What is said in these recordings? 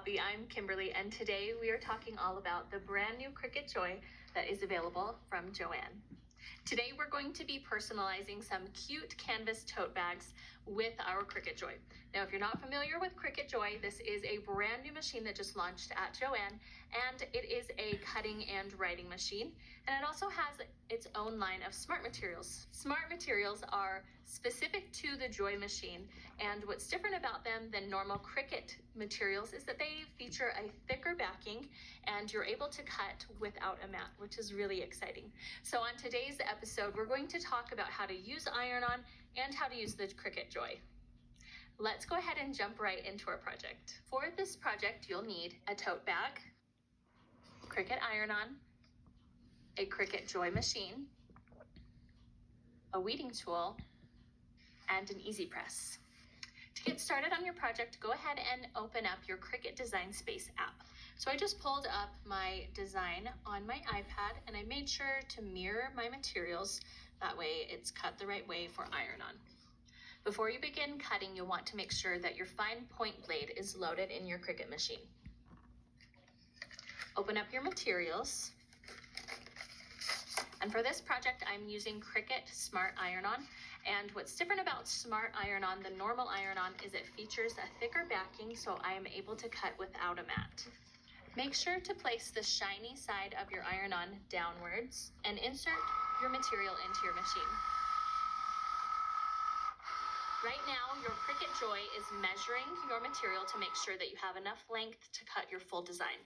Poppy. I'm Kimberly, and today we are talking all about the brand new Cricut Joy that is available from Joann. Today we're going to be personalizing some cute canvas tote bags with our Cricut Joy. Now, if you're not familiar with Cricut Joy, this is a brand new machine that just launched at Joann, and it is a cutting and writing machine, and it also has its own line of smart materials. Smart materials are specific to the Joy machine, and what's different about them than normal Cricut materials is that they feature a thicker backing and you're able to cut without a mat, which is really exciting. So on today's episode, we're going to talk about how to use iron-on and how to use the Cricut Joy. Let's go ahead and jump right into our project. For this project, you'll need a tote bag, Cricut iron-on, a Cricut Joy machine, a weeding tool, and an easy press. To get started on your project, go ahead and open up your Cricut Design Space app. So I just pulled up my design on my iPad and I made sure to mirror my materials. That way it's cut the right way for iron-on. Before you begin cutting, you'll want to make sure that your fine point blade is loaded in your Cricut machine. Open up your materials. And for this project, I'm using Cricut Smart Iron-On. And what's different about Smart Iron-On than normal iron-on is it features a thicker backing, so I am able to cut without a mat. Make sure to place the shiny side of your iron-on downwards and insert your material into your machine. Right now, your Cricut Joy is measuring your material to make sure that you have enough length to cut your full design.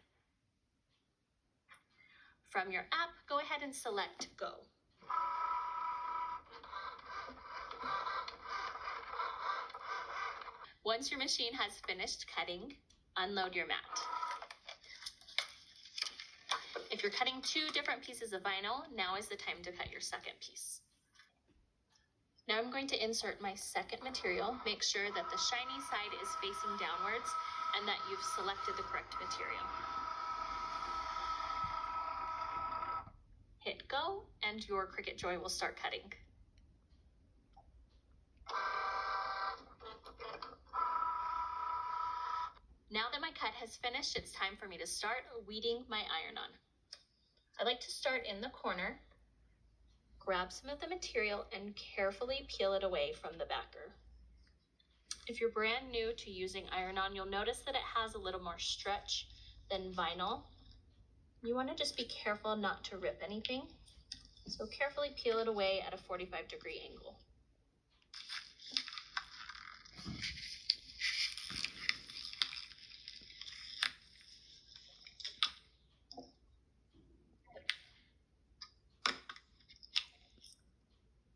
From your app, go ahead and select Go. Once your machine has finished cutting, unload your mat. If you're cutting two different pieces of vinyl, now is the time to cut your second piece. Now I'm going to insert my second material. Make sure that the shiny side is facing downwards and that you've selected the correct material. Hit go and your Cricut Joy will start cutting. Now that my cut has finished, it's time for me to start weeding my iron-on. I like to start in the corner, grab some of the material and carefully peel it away from the backer. If you're brand new to using iron-on, you'll notice that it has a little more stretch than vinyl. You want to just be careful not to rip anything. So carefully peel it away at a 45-degree angle.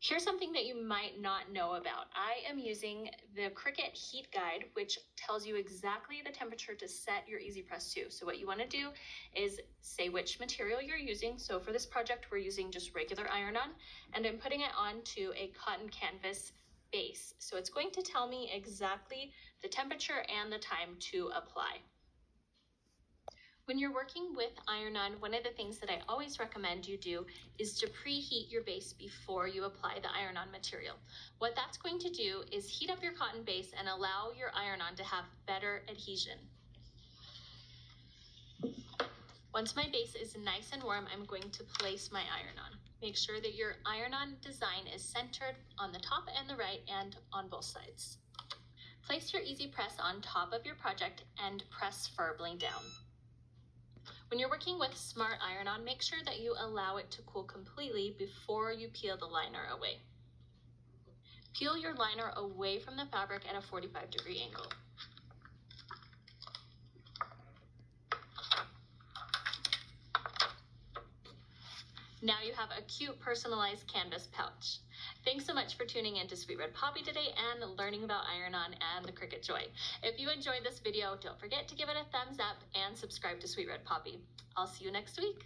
Here's something that you might not know about. I am using the Cricut Heat Guide, which tells you exactly the temperature to set your Easy Press to. So what you want to do is say which material you're using. So for this project, we're using just regular iron-on, and I'm putting it onto a cotton canvas base. So it's going to tell me exactly the temperature and the time to apply. When you're working with iron-on, one of the things that I always recommend you do is to preheat your base before you apply the iron-on material. What that's going to do is heat up your cotton base and allow your iron-on to have better adhesion. Once my base is nice and warm, I'm going to place my iron-on. Make sure that your iron-on design is centered on the top and the right and on both sides. Place your Easy Press on top of your project and press firmly down. When you're working with Smart Iron-On, make sure that you allow it to cool completely before you peel the liner away. Peel your liner away from the fabric at a 45-degree angle. Now you have a cute personalized canvas pouch. Thanks so much for tuning in to Sweet Red Poppy today and learning about iron-on and the Cricut Joy. If you enjoyed this video, don't forget to give it a thumbs up and subscribe to Sweet Red Poppy. I'll see you next week.